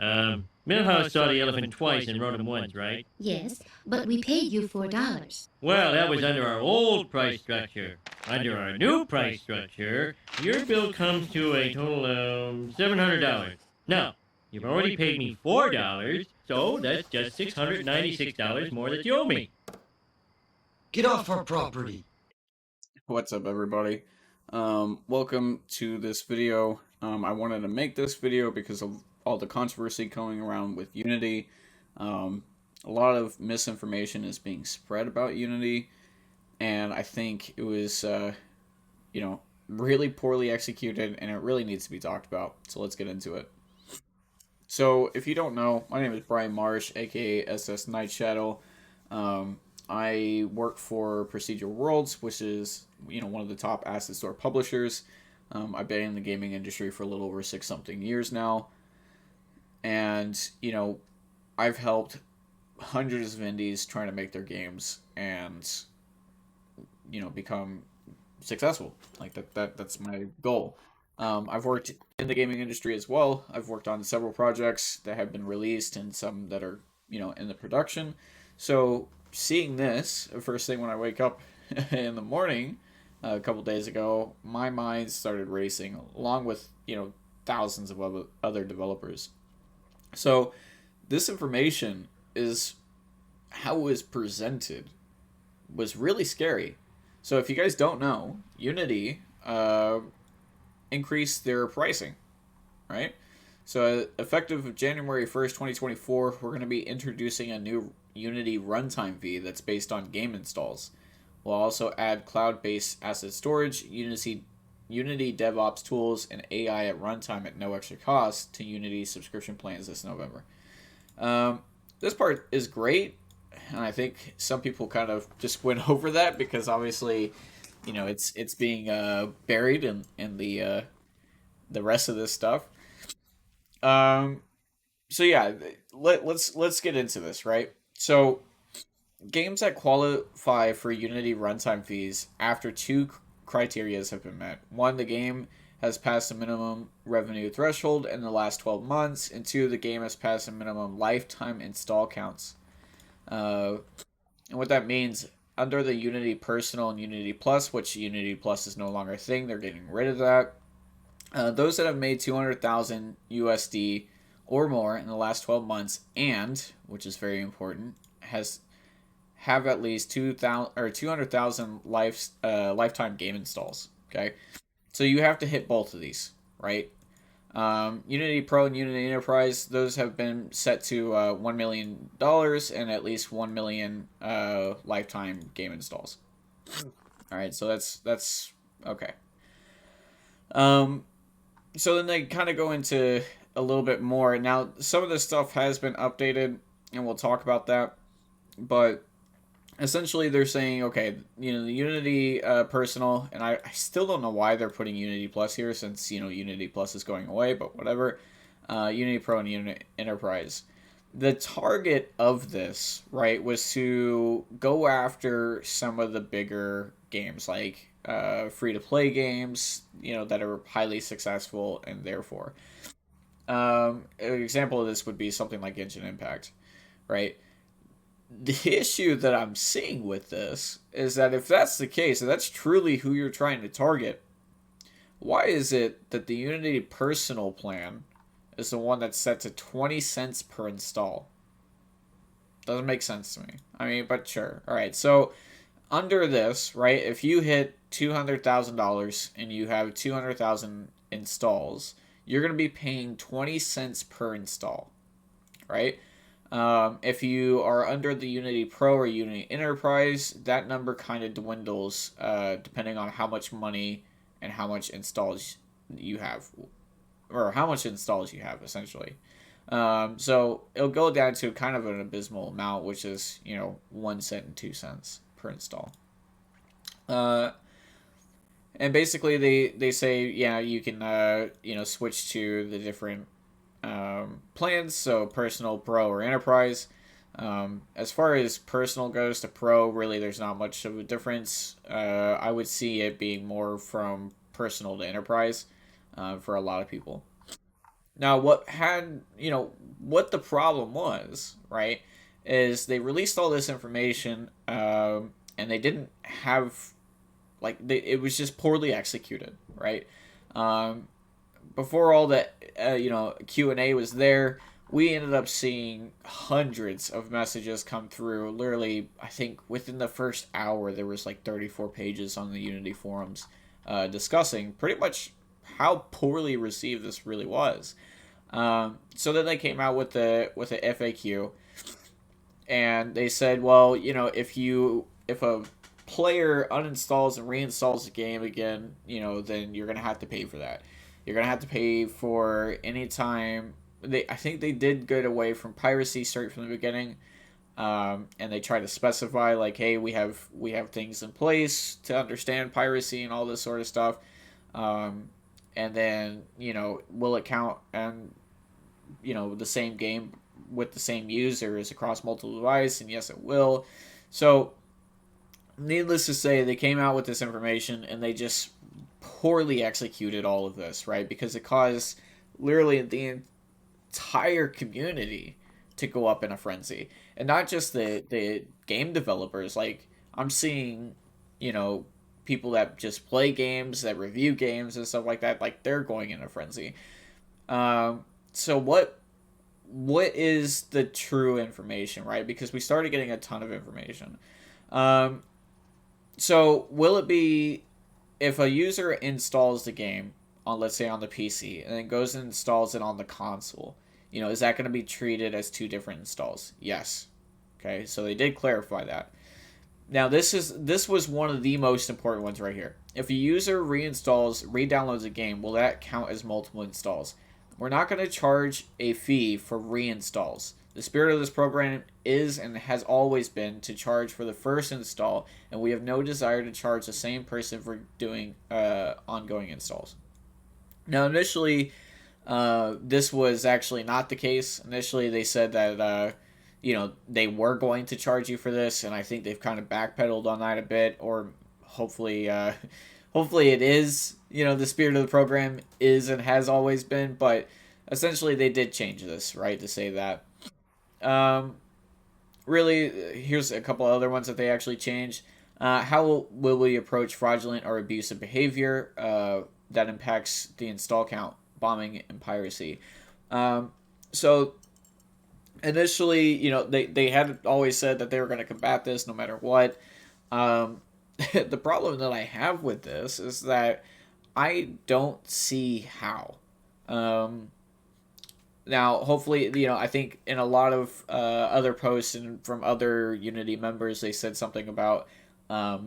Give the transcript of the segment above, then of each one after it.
Milhouse saw the elephant twice and wrote him once, right? Yes, but we paid you $4. Well, that was under our old price structure. Under our new price structure, your bill comes to a total of $700. Now, you've already paid me $4, so that's just $696 more that you owe me. Get off our property. What's up, everybody? Welcome to this video. I wanted to make this video because of all the controversy going around with Unity. A lot of misinformation is being spread about Unity, and I think it was, really poorly executed, and it really needs to be talked about. So let's get into it. So, if you don't know, my name is Brian Marsh, aka SS Night Shadow. I work for Procedural Worlds, which is one of the top asset store publishers. I've been in the gaming industry for a little over 6-something years now, and I've helped hundreds of indies trying to make their games and become successful. Like that's my goal. I've worked in the gaming industry as well. I've worked on several projects that have been released and some that are in the production. So seeing this first thing when I wake up in the morning a couple days ago, my mind started racing along with thousands of other developers. So this information is how it was presented was really scary. So if you guys don't know, Unity increased their pricing, right? So effective January 1st, 2024, we're going to be introducing a new Unity runtime fee that's based on game installs. We'll also add cloud-based asset storage, Unity DevOps tools, and AI at runtime at no extra cost to Unity subscription plans this November. This part is great, and I think some people kind of just went over that because obviously, it's being buried in the rest of this stuff. So yeah, let's get into this, right? So games that qualify for Unity runtime fees after two criterias have been met. One, the game has passed a minimum revenue threshold in the last 12 months, and two, the game has passed a minimum lifetime install counts. And what that means, under the Unity Personal and Unity Plus, which Unity Plus is no longer a thing, they're getting rid of that. Those that have made 200,000 USD or more in the last 12 months, and which is very important, have at least 200,000 lifetime game installs. Okay, so you have to hit both of these, right? Unity Pro and Unity Enterprise, those have been set to $1 million and at least 1 million lifetime game installs. All right, so that's okay. So then they kind of go into a little bit more. Now, some of this stuff has been updated, and we'll talk about that. But essentially, they're saying, okay, the Unity Personal, and I still don't know why they're putting Unity Plus here, since Unity Plus is going away. But whatever. Unity Pro and Unity Enterprise. The target of this, right, was to go after some of the bigger games, like free-to-play games, that are highly successful, and therefore, an example of this would be something like Genshin Impact, right? The issue that I'm seeing with this is that if that's the case, if that's truly who you're trying to target, why is it that the Unity Personal plan is the one that's set to 20 cents per install? Doesn't make sense to me. I mean, but sure. All right, so under this, right, if you hit $200,000 and you have 200,000 installs, you're going to be paying 20 cents per install, right? If you are under the Unity Pro or Unity Enterprise, that number kind of dwindles depending on how much money and how much installs you have, or how much installs you have, essentially. So it'll go down to kind of an abysmal amount, which is 1 cent and 2 cents per install. And basically they say, yeah, you can switch to the different plans, so Personal, Pro, or Enterprise. As far as Personal goes to Pro, really there's not much of a difference. I would see it being more from Personal to Enterprise for a lot of people. Now, what had what the problem was, right, is they released all this information, and they didn't have, like, it was just poorly executed, right? Um, Before all that, Q&A was there, we ended up seeing hundreds of messages come through. Literally, I think within the first hour, there was like 34 pages on the Unity forums discussing pretty much how poorly received this really was. So then they came out with the FAQ, and they said, well, if a player uninstalls and reinstalls the game again, then you're gonna have to pay for that. You're gonna have to pay for any time. I think they did get away from piracy straight from the beginning, and they try to specify like, hey, we have things in place to understand piracy and all this sort of stuff, and then will it count and the same game with the same users across multiple devices? And yes, it will. So, needless to say, they came out with this information and they just poorly executed all of this, right? Because it caused literally the entire community to go up in a frenzy, and not just the game developers. Like, I'm seeing, people that just play games, that review games and stuff like that, like they're going in a frenzy. So what is the true information, right? Because we started getting a ton of information. So will it be, if a user installs the game on, let's say, on the PC, and then goes and installs it on the console, is that going to be treated as two different installs? Yes. Okay, so they did clarify that. Now this was one of the most important ones right here. If a user re-downloads a game, will that count as multiple installs? We're not going to charge a fee for reinstalls. The spirit of this program is and has always been to charge for the first install, and we have no desire to charge the same person for doing ongoing installs. Now, initially, this was actually not the case. Initially, they said that they were going to charge you for this, and I think they've kind of backpedaled on that a bit, or hopefully it is, the spirit of the program is and has always been, but essentially they did change this, right, to say that. Really, here's a couple other ones that they actually changed. How will we approach fraudulent or abusive behavior that impacts the install count, bombing, and piracy? So initially, they had always said that they were going to combat this no matter what. The problem that I have with this is that I don't see how. Now, hopefully, I think in a lot of other posts and from other Unity members, they said something about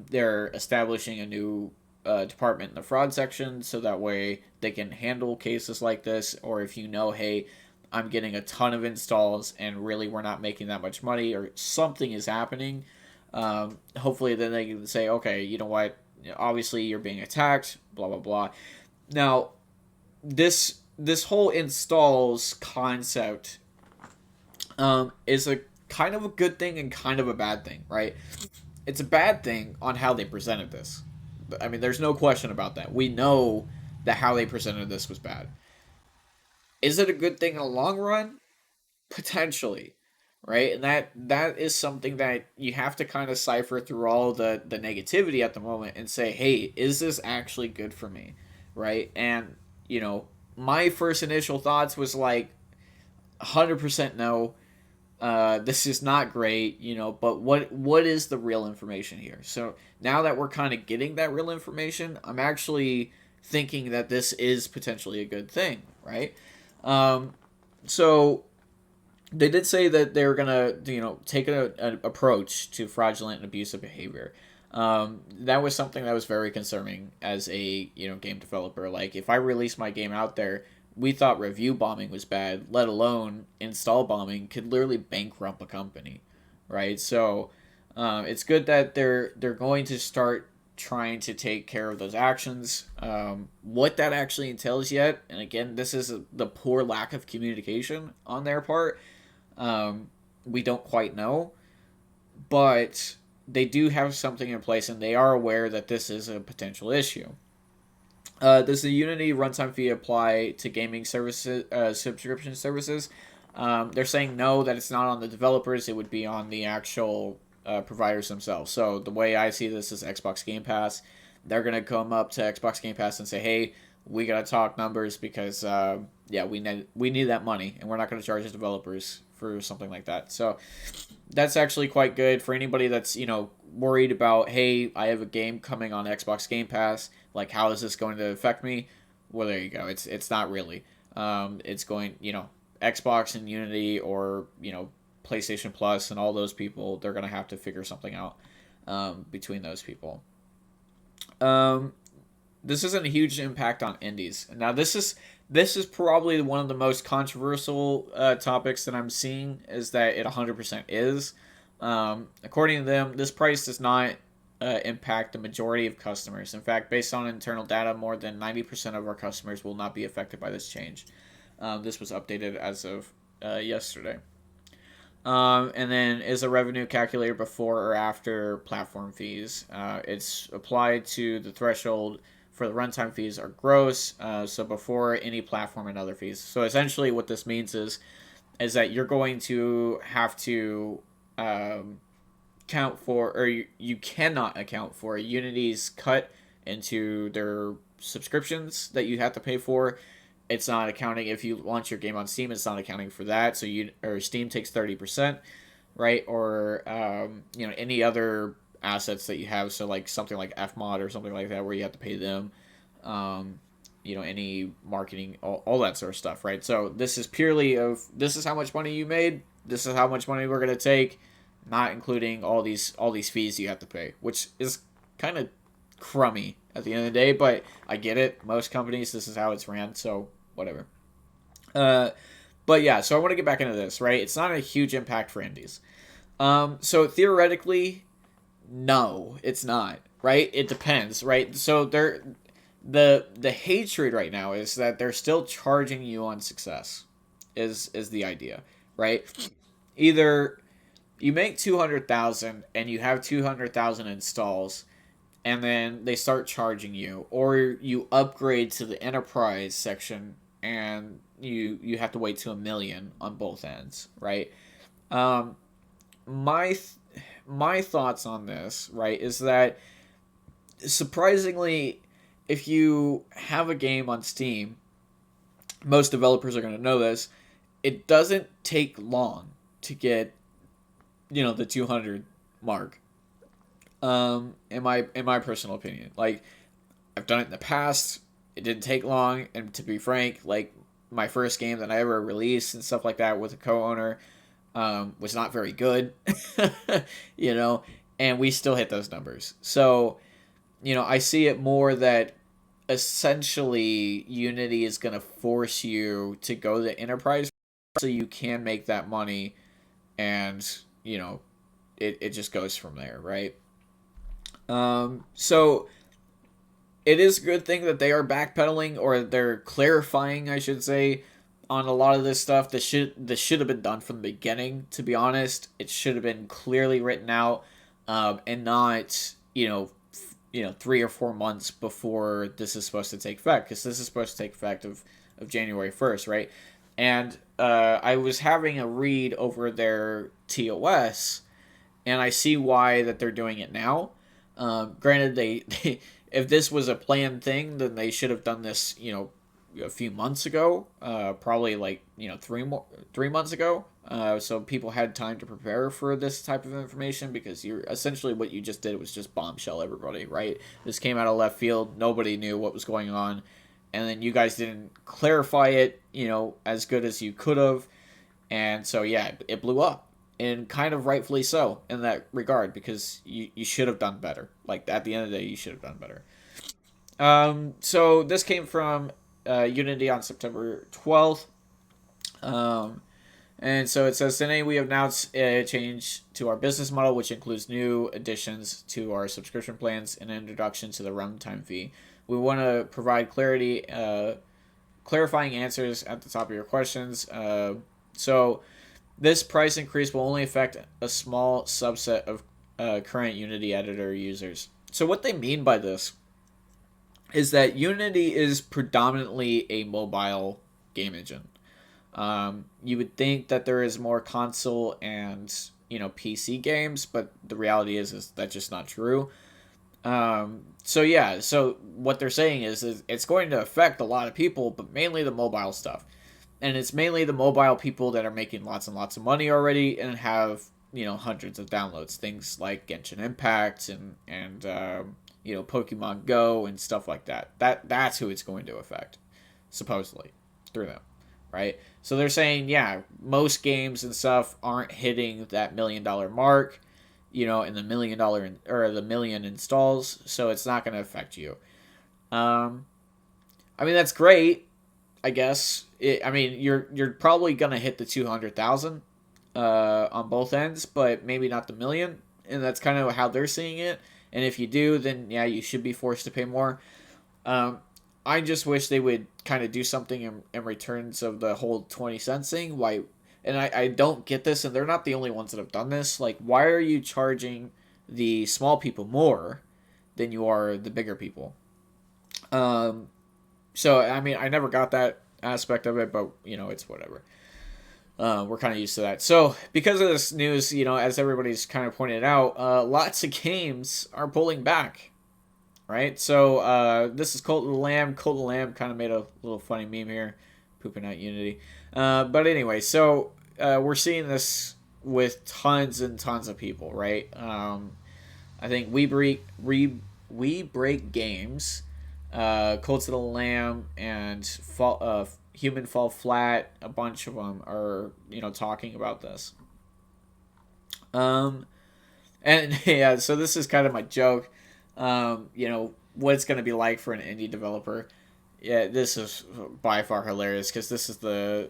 they're establishing a new department in the fraud section, so that way they can handle cases like this. Or if hey, I'm getting a ton of installs and really we're not making that much money, or something is happening, hopefully then they can say, okay, you know what, obviously you're being attacked, blah, blah, blah. Now, this whole installs concept is a kind of a good thing and kind of a bad thing, right? It's a bad thing on how they presented this. I mean, there's no question about that. We know that how they presented this was bad. Is it a good thing in the long run? Potentially, right? And that is something that you have to kind of cipher through all the negativity at the moment and say, hey, is this actually good for me, right? And, my first initial thoughts was like 100% no. This is not great, but what is the real information here? So now that we're kind of getting that real information, I'm actually thinking that this is potentially a good thing, right? So they did say that they were gonna, take an approach to fraudulent and abusive behavior. That was something that was very concerning as a game developer. Like, if I release my game out there, we thought review bombing was bad, let alone install bombing could literally bankrupt a company, right? So it's good that they're going to start trying to take care of those actions. What that actually entails yet, and again, this is the poor lack of communication on their part. We don't quite know, but they do have something in place, and they are aware that this is a potential issue. Does the Unity runtime fee apply to gaming services, subscription services? They're saying no, that it's not on the developers. It would be on the actual providers themselves. So the way I see this is Xbox Game Pass. They're going to come up to Xbox Game Pass and say, hey, we got to talk numbers because, we need that money, and we're not going to charge the developers for something like that. So that's actually quite good for anybody that's, worried about, hey, I have a game coming on Xbox Game Pass. Like, how is this going to affect me? Well, there you go. It's not really. It's going, Xbox and Unity or, PlayStation Plus and all those people, they're going to have to figure something out between those people. This isn't a huge impact on indies. Now, this is probably one of the most controversial topics that I'm seeing, is that it 100% is. According to them, this price does not impact the majority of customers. In fact, based on internal data, more than 90% of our customers will not be affected by this change. This was updated as of yesterday. And then, is a revenue calculator before or after platform fees? It's applied to the threshold for the runtime fees are gross, so before any platform and other fees. So essentially what this means is that you're going to have to count for, or you cannot account for Unity's cut into their subscriptions that you have to pay for. It's not accounting if you launch your game on Steam. It's not accounting for that. So Steam takes 30%, right? Or any other assets that you have. So like something like Fmod or something like that, where you have to pay them. Any marketing, all that sort of stuff, right? So this is purely this is how much money you made. This is how much money we're gonna take, not including all these fees you have to pay, which is kind of crummy at the end of the day. But I get it. Most companies, this is how it's ran. So whatever. But yeah, so I want to get back into this, right? It's not a huge impact for indies. So theoretically, no, it's not, right? It depends, right? So the hatred right now is that they're still charging you on success, is the idea, right? Either you make 200,000 and you have 200,000 installs, and then they start charging you, or you upgrade to the enterprise section and you have to wait to 1 million on both ends, right? My thoughts on this, right, is that surprisingly, if you have a game on Steam, most developers are going to know this, it doesn't take long to get, the 200 mark. In my personal opinion, like, I've done it in the past. It didn't take long, and to be frank, like, my first game that I ever released and stuff like that with a co-owner was not very good, and we still hit those numbers. So, I see it more that essentially Unity is going to force you to go the enterprise so you can make that money, and, it just goes from there, right? So it is a good thing that they are backpedaling, or they're clarifying, I should say, on a lot of this stuff. This should have been done from the beginning, to be honest. It should have been clearly written out, and not, 3 or 4 months before this is supposed to take effect, because this is supposed to take effect of January 1st, right? And I was having a read over their TOS, and I see why that they're doing it now. Granted, they if this was a planned thing, then they should have done this, a few months ago, probably like 3 months ago. So people had time to prepare for this type of information, because you're essentially, what you just did was just bombshell everybody, right? This came out of left field. Nobody knew what was going on, and then you guys didn't clarify it, as good as you could have, and so yeah, it blew up. And kind of rightfully so in that regard, because you should have done better. Like, at the end of the day, you should have done better. So this came from Unity on September 12th. And so it says, today we have announced a change to our business model, which includes new additions to our subscription plans and an introduction to the runtime fee. We want to provide clarifying answers at the top of your questions. So this price increase will only affect a small subset of current Unity editor users. So what they mean by this is that Unity is predominantly a mobile game engine. You would think that there is more console and PC games, but the reality is that's just not true. So yeah, so what they're saying is it's going to affect a lot of people, but mainly the mobile stuff, and it's mainly the mobile people that are making lots and lots of money already and have hundreds of downloads. Things like Genshin Impact and Pokemon Go and stuff like that. That's who it's going to affect, supposedly, through them, right? So they're saying, yeah, most games and stuff aren't hitting that $1 million mark, in the the million installs, so it's not going to affect you. I mean, that's great, I guess. You're probably going to hit the 200,000 on both ends, but maybe not the million, and that's kind of how they're seeing it. And if you do, then yeah, you should be forced to pay more. I just wish they would kind of do something in returns of the whole 20 cents thing. Why? And I don't get this, and they're not the only ones that have done this. Like, why are you charging the small people more than you are the bigger people? So, I mean, I never got that aspect of it, but, it's whatever. We're kind of used to that. So, because of this news, as everybody's kind of pointed out, lots of games are pulling back, right? So, this is Cult of the Lamb. Cult of the Lamb kind of made a little funny meme here, pooping out Unity. But anyway, so we're seeing this with tons and tons of people, right? I think We Break Games, Cult of the Lamb, and Human Fall Flat, a bunch of them are, talking about this. And yeah, so this is kind of my joke. What it's going to be like for an indie developer. Yeah, this is by far hilarious because this is the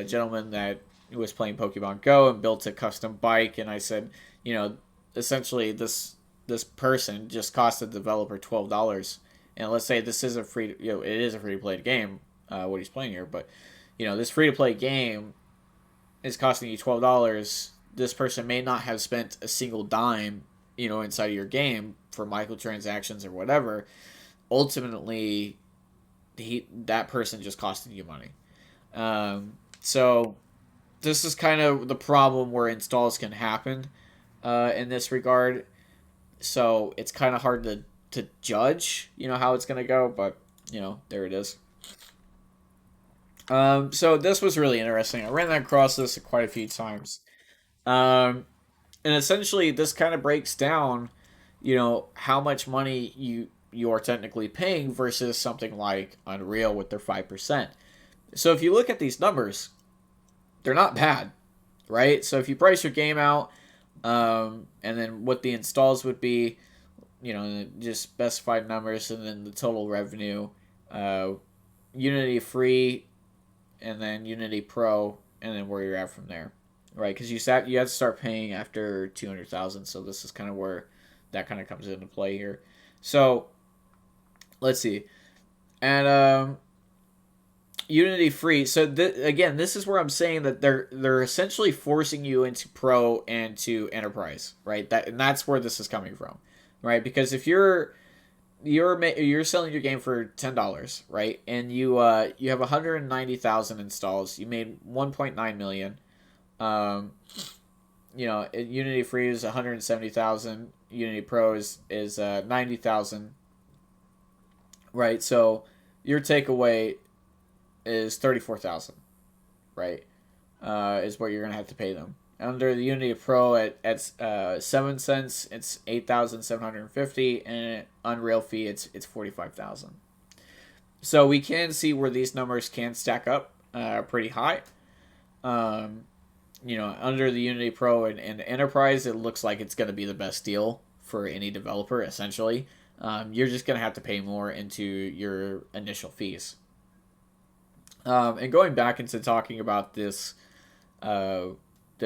gentleman that was playing Pokemon Go and built a custom bike, and I said, essentially this person just cost the developer $12, and let's say this is it is a free to play game, what he's playing here, but this free to play game is costing you $12. This person may not have spent a single dime, inside of your game for microtransactions or whatever. Ultimately, that person just costing you money. So this is kind of the problem where installs can happen in this regard. So it's kind of hard to judge, how it's going to go, but there it is. So this was really interesting. I ran across this quite a few times. And essentially this kind of breaks down, how much money you are technically paying versus something like Unreal with their 5%. So if you look at these numbers, they're not bad, right? So if you price your game out, and then what the installs would be, just specified numbers, and then the total revenue, Unity free, and then Unity Pro, and then where you're at from there, right? Because you have to start paying after 200,000, so this is kind of where that kind of comes into play here. So let's see. And Unity free. So again, this is where I'm saying that they're essentially forcing you into Pro and to Enterprise, right? That's where this is coming from, right? Because if you're selling your game for $10, right? And you have 190,000 installs. You made 1.9 million. Unity free is 170,000. Unity Pro is 90,000. Right, so your takeaway is 34,000, right? Is what you're gonna have to pay them. Under the Unity Pro at 7 cents, it's 8,750, and Unreal fee it's 45,000. So we can see where these numbers can stack up pretty high. Under the Unity Pro and Enterprise, it looks like it's gonna be the best deal for any developer, essentially. You're just going to have to pay more into your initial fees. And going back into talking about this, the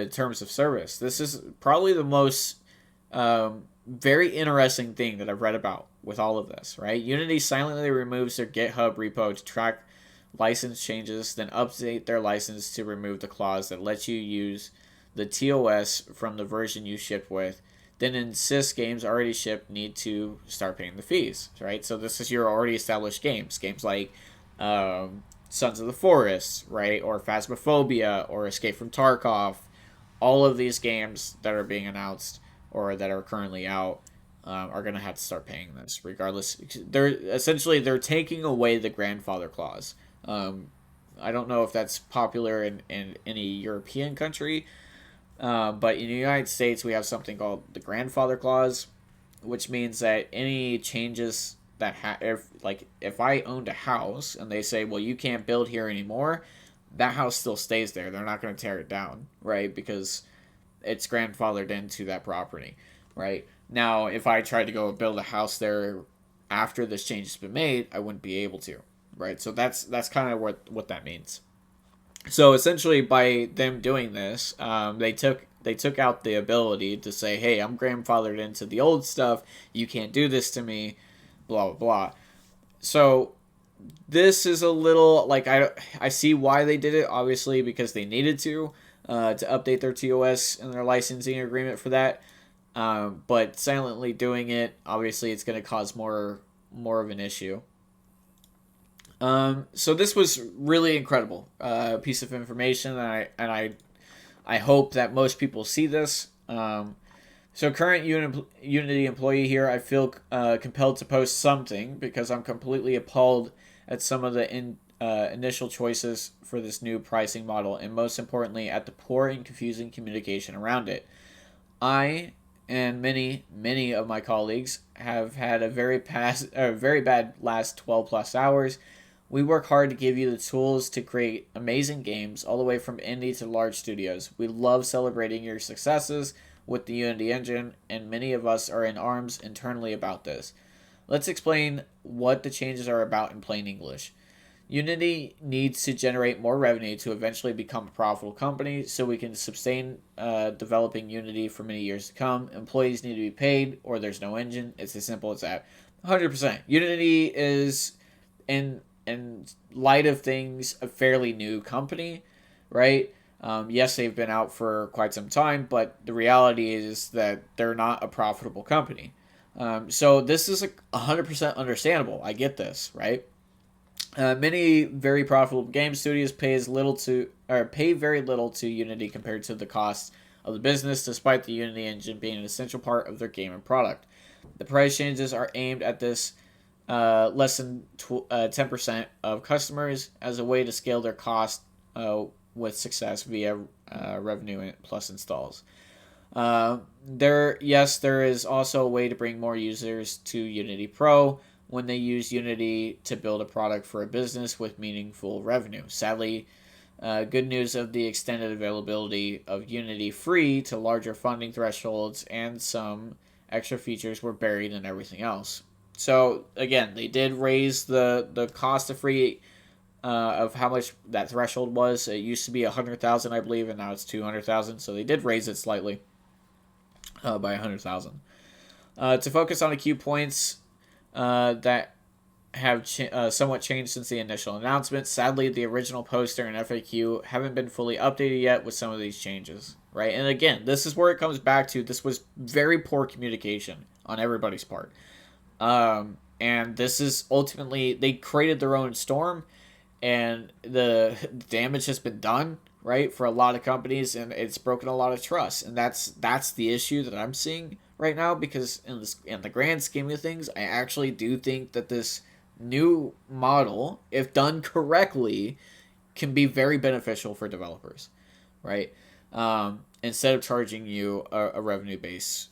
terms of service, this is probably the most very interesting thing that I've read about with all of this, right? Unity silently removes their GitHub repo to track license changes, then update their license to remove the clause that lets you use the TOS from the version you shipped with, then insists games already shipped need to start paying the fees, right? So this is your already established games like Sons of the Forest, right? Or Phasmophobia, or Escape from Tarkov. All of these games that are being announced or that are currently out are going to have to start paying this, regardless. They're taking away the grandfather clause. I don't know if that's popular in any European country, but in the United States we have something called the grandfather clause, which means that any changes that if I owned a house and they say, well, you can't build here anymore, that house still stays there. They're not going to tear it down, right? Because it's grandfathered into that property, right? Now, if I tried to go build a house there after this change has been made, I wouldn't be able to, right? So that's kind of what that means. So essentially, by them doing this, they took out the ability to say, hey, I'm grandfathered into the old stuff. You can't do this to me, blah, blah, blah. So this is a little, like, I see why they did it, obviously, because they needed to update their TOS and their licensing agreement for that. But silently doing it, obviously, it's going to cause more of an issue. So this was really incredible piece of information, and I hope that most people see this. So current Unity employee here, I feel compelled to post something because I'm completely appalled at some of the initial choices for this new pricing model, and most importantly, at the poor and confusing communication around it. I and many of my colleagues have had a very bad last 12 plus hours. We work hard to give you the tools to create amazing games, all the way from indie to large studios. We love celebrating your successes with the Unity engine, and many of us are in arms internally about this. Let's explain what the changes are about in plain English. Unity needs to generate more revenue to eventually become a profitable company so we can sustain developing Unity for many years to come. Employees need to be paid or there's no engine. It's as simple as that. 100%. Unity is, in light of things, a fairly new company, right? Yes, they've been out for quite some time, but the reality is that they're not a profitable company. So this is 100% understandable. I get this, right? Many very profitable game studios pay very little to Unity compared to the costs of the business, despite the Unity engine being an essential part of their game and product. The price changes are aimed at this less than 10% of customers as a way to scale their cost with success via revenue plus installs. There is also a way to bring more users to Unity Pro when they use Unity to build a product for a business with meaningful revenue. Sadly, good news of the extended availability of Unity Free to larger funding thresholds and some extra features were buried in everything else. So again, they did raise the cost of free of how much that threshold was. It used to be 100,000, I believe, and now it's 200,000. So they did raise it slightly by 100,000. To focus on a few points that have somewhat changed since the initial announcement. Sadly, the original poster and FAQ haven't been fully updated yet with some of these changes, right? And again, this is where it comes back to. This was very poor communication on everybody's part. And this is ultimately, they created their own storm, and the damage has been done, right, for a lot of companies, and it's broken a lot of trust. And that's the issue that I'm seeing right now, because in the grand scheme of things, I actually do think that this new model, if done correctly, can be very beneficial for developers, right? Instead of charging you a revenue base,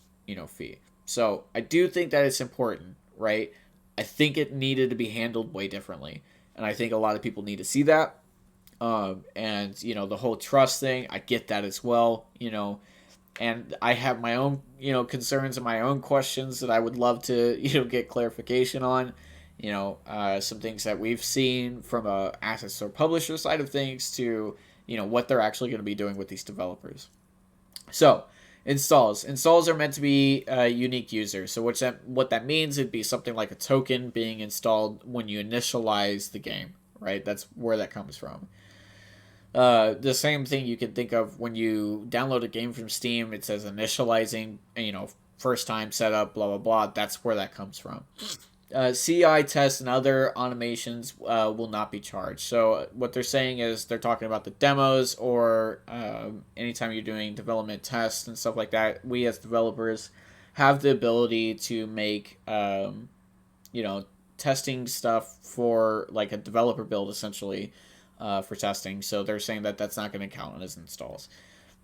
fee. So I do think that it's important, right? I think it needed to be handled way differently, and I think a lot of people need to see that. And the whole trust thing, I get that as well, and I have my own, concerns and my own questions that I would love to, get clarification on. Some things that we've seen from a asset store publisher side of things to, what they're actually going to be doing with these developers. So, installs. Installs are meant to be unique users. So what that means, it'd be something like a token being installed when you initialize the game, right? That's where that comes from. The same thing you can think of when you download a game from Steam. It says initializing, first time setup, blah, blah, blah. That's where that comes from. CI tests and other automations will not be charged. So what they're saying is they're talking about the demos or anytime you're doing development tests and stuff like that. We as developers have the ability to make testing stuff for like a developer build essentially for testing. So they're saying that that's not going to count as installs.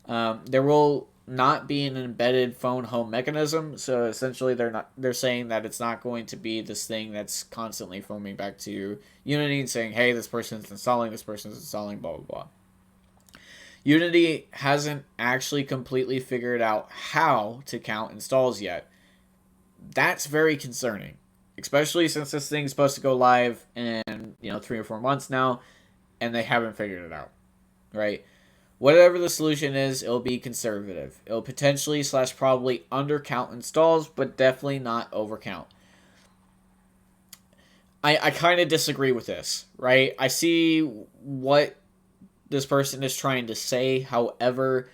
There will not be an embedded phone home mechanism, so essentially they're saying that it's not going to be this thing that's constantly phoning back to Unity and saying, hey, this person's installing, blah blah blah. Unity hasn't actually completely figured out how to count installs yet. That's very concerning, especially since this thing's supposed to go live in 3 or 4 months now, and they haven't figured it out, right? Whatever the solution is, it'll be conservative. It'll potentially / probably undercount installs, but definitely not overcount. I kind of disagree with this, right? I see what this person is trying to say. However,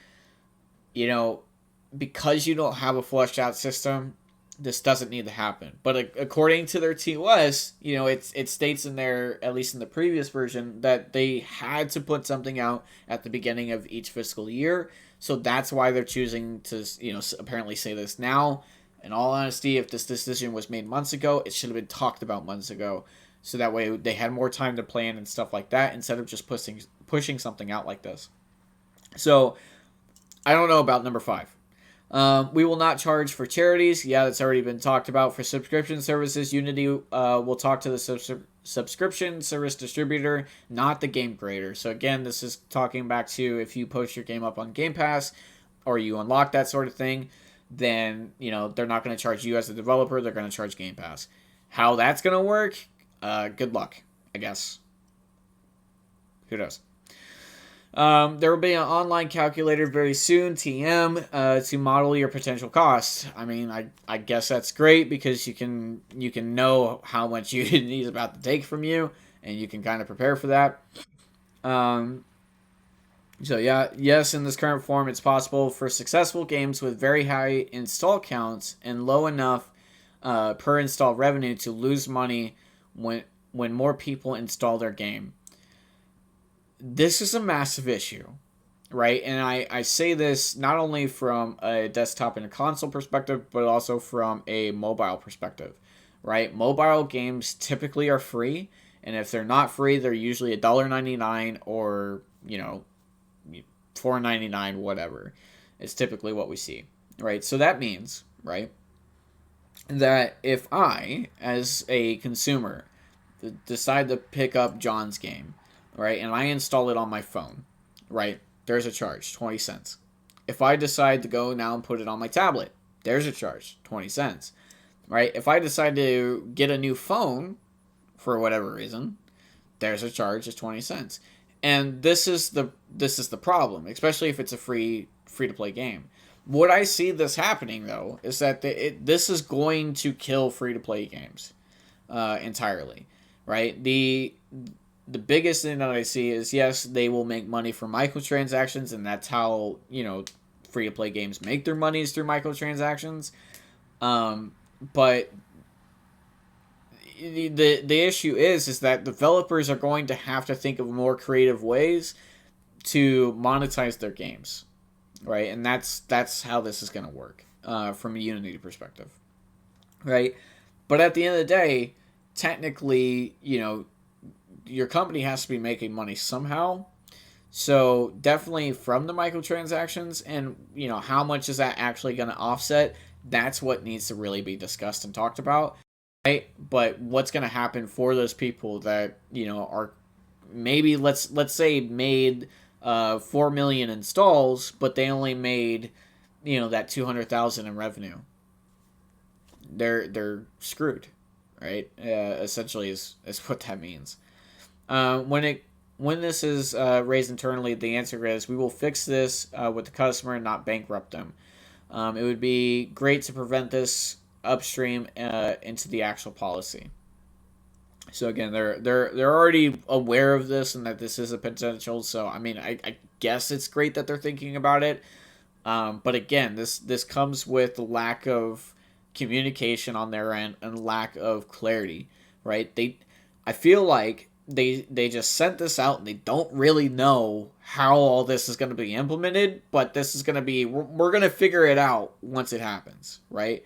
because you don't have a fleshed out system, this doesn't need to happen. But according to their TOS, it states in there, at least in the previous version, that they had to put something out at the beginning of each fiscal year. So that's why they're choosing to, apparently say this now. In all honesty, if this decision was made months ago, it should have been talked about months ago. So that way they had more time to plan and stuff like that instead of just pushing something out like this. So I don't know about number 5. We will not charge for charities. Yeah, that's already been talked about. For subscription services, Unity will talk to the subscription service distributor, not the game creator. So again, this is talking back to if you post your game up on Game Pass or you unlock that sort of thing, then they're not going to charge you as a developer. They're going to charge Game Pass. How that's going to work? Good luck, I guess. Who knows? There will be an online calculator very soon, TM, to model your potential costs. I mean, I guess that's great because you can know how much Unity is about to take from you, and you can kind of prepare for that. So yeah, yes, in this current form, it's possible for successful games with very high install counts and low enough per install revenue to lose money when more people install their game. This is a massive issue, right? And I say this not only from a desktop and a console perspective, but also from a mobile perspective, right? Mobile games typically are free, and if they're not free, they're usually $1.99 or, $4.99, whatever. It's typically what we see, right? So that means, right, that if I, as a consumer, decide to pick up John's game, right, and I install it on my phone, right, there's a charge, 20 cents. If I decide to go now and put it on my tablet, there's a charge, 20 cents, right? If I decide to get a new phone for whatever reason, there's a charge of 20 cents. And this is the problem, especially if it's a free to play game. What I see this happening though is that this is going to kill free to play games entirely, right? The biggest thing that I see is, yes, they will make money from microtransactions, and that's how free to play games make their money is through microtransactions. But the issue is that developers are going to have to think of more creative ways to monetize their games, right? And that's how this is going to work from a Unity perspective, right? But at the end of the day, technically, your company has to be making money somehow. So definitely from the microtransactions, and how much is that actually going to offset? That's what needs to really be discussed and talked about. Right? But what's going to happen for those people that are maybe let's say made 4 million installs, but they only made that 200,000 in revenue? They're screwed, right? Essentially is what that means. When this is raised internally, the answer is we will fix this with the customer and not bankrupt them. It would be great to prevent this upstream into the actual policy. So again, they're already aware of this and that this is a potential. So I mean, I guess it's great that they're thinking about it. But again, this comes with the lack of communication on their end and lack of clarity, right? I feel like they just sent this out and they don't really know how all this is going to be implemented, but this is going to be, we're going to figure it out once it happens, right?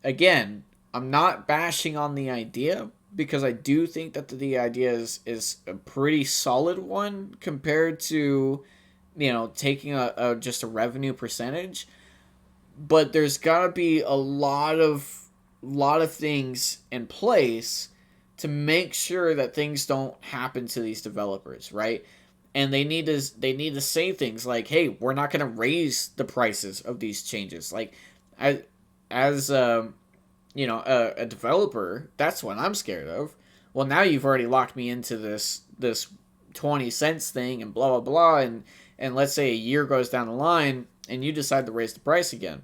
Again, I'm not bashing on the idea, because I do think that the idea is a pretty solid one compared to, taking just a revenue percentage. But there's got to be a lot of things in place to make sure that things don't happen to these developers, right? And they need to say things like, "Hey, we're not going to raise the prices of these changes." Like, as a developer, that's what I'm scared of. Well, now you've already locked me into this 20 cents thing and blah blah blah, and let's say a year goes down the line and you decide to raise the price again.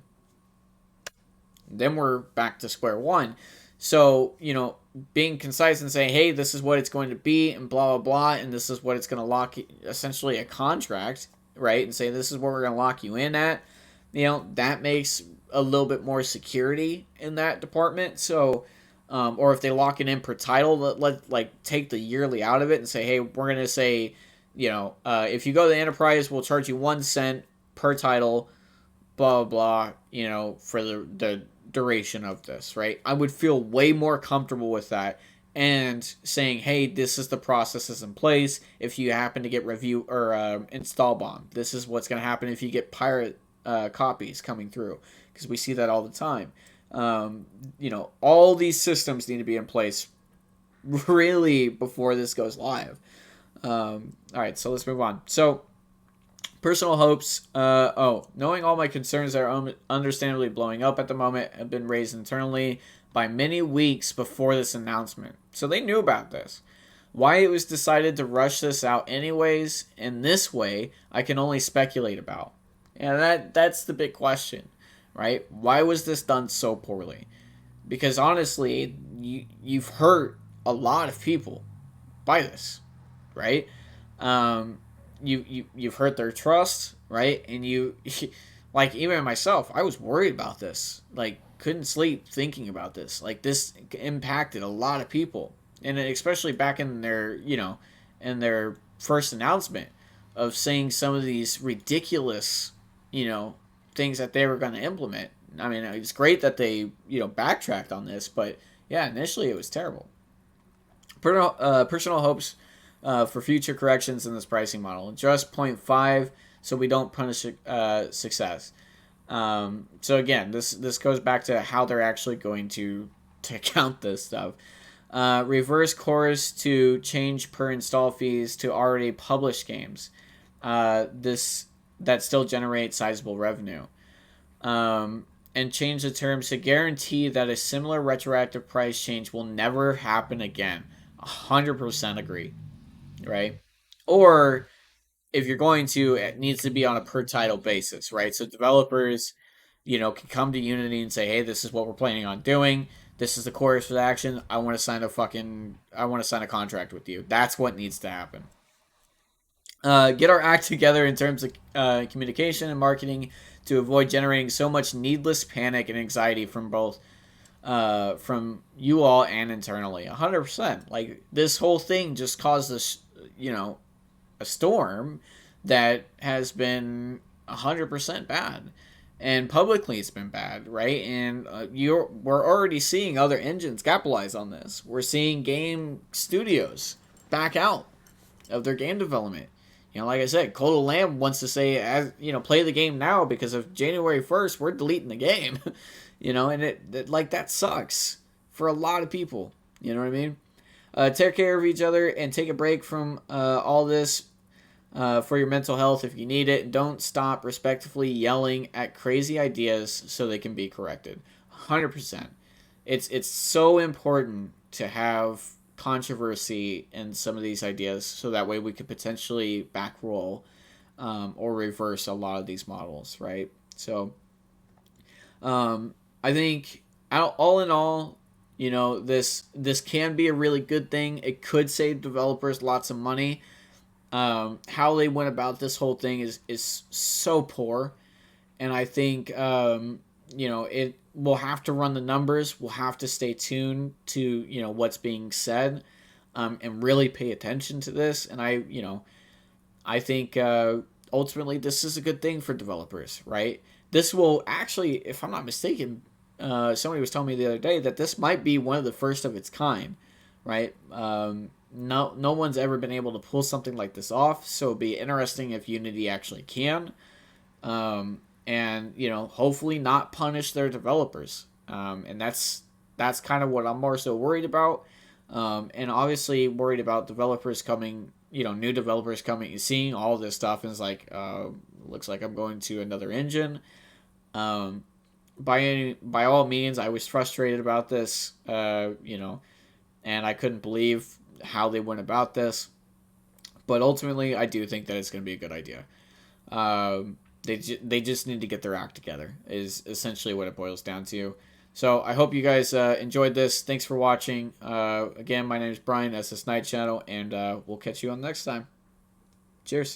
Then we're back to square one. So, being concise and saying, hey, this is what it's going to be and blah, blah, blah, and this is what it's going to lock, essentially a contract, right? And say, this is what we're going to lock you in at. That makes a little bit more security in that department. So, or if they lock it in per title, let take the yearly out of it and say, hey, we're going to say, if you go to the enterprise, we'll charge you 1 cent per title, blah, blah, blah, for the duration of this, right? I would feel way more comfortable with that, and saying, hey, this is the processes in place. If you happen to get review or install bomb, this is what's going to happen if you get pirate copies coming through, because we see that all the time. All these systems need to be in place really before this goes live. All right, so let's move on. So, personal hopes. Knowing all my concerns are understandably blowing up at the moment have been raised internally by many weeks before this announcement. So they knew about this. Why it was decided to rush this out anyways in this way, I can only speculate about. And that's the big question, right? Why was this done so poorly? Because honestly, you've hurt a lot of people by this, right? You've hurt their trust, right? And like, even myself, I was worried about this. Like, couldn't sleep thinking about this. Like, this impacted a lot of people, and especially back in their in their first announcement of saying some of these ridiculous things that they were going to implement. I mean, it's great that they backtracked on this, but yeah, initially it was terrible. Personal hopes for future corrections in this pricing model. Just 0.5 so we don't punish success. So again, this goes back to how they're actually going to count this stuff. Reverse course to change per install fees to already published games. That still generates sizable revenue. And change the terms to guarantee that a similar retroactive price change will never happen again. 100% agree. Right? Or if you're going to, it needs to be on a per title basis, right? So developers, can come to Unity and say, hey, this is what we're planning on doing. This is the course of action. I want to sign a contract with you. That's what needs to happen. Get our act together in terms of communication and marketing to avoid generating so much needless panic and anxiety from both from you all and internally. 100%. Like, this whole thing just caused this, a storm that has been 100% bad, and publicly it's been bad, right? And we're already seeing other engines capitalize on this. We're seeing game studios back out of their game development. Like I said, Code of Lamb wants to say, play the game now, because of January 1st, we're deleting the game. And it that sucks for a lot of people. You know what I mean? Take care of each other and take a break from all this for your mental health if you need it. Don't stop respectfully yelling at crazy ideas so they can be corrected. 100%. It's so important to have controversy in some of these ideas, so that way we could potentially backroll or reverse a lot of these models, right? So I think all in all, this can be a really good thing. It could save developers lots of money. How they went about this whole thing is so poor, and I think it will have to run the numbers. We'll have to stay tuned to, what's being said, and really pay attention to this. And I think ultimately this is a good thing for developers, right? This will actually, if I'm not mistaken, somebody was telling me the other day that this might be one of the first of its kind, right? No one's ever been able to pull something like this off, so it'd be interesting if Unity actually can. And hopefully not punish their developers. And that's kind of what I'm more so worried about. And obviously worried about developers coming, new developers coming, seeing all this stuff, and it's like, looks like I'm going to another engine. By all means, I was frustrated about this, and I couldn't believe how they went about this. But ultimately, I do think that it's going to be a good idea. They just need to get their act together, is essentially what it boils down to. So I hope you guys enjoyed this. Thanks for watching. Again, my name is Brian, SS Night Channel, and we'll catch you on the next time. Cheers.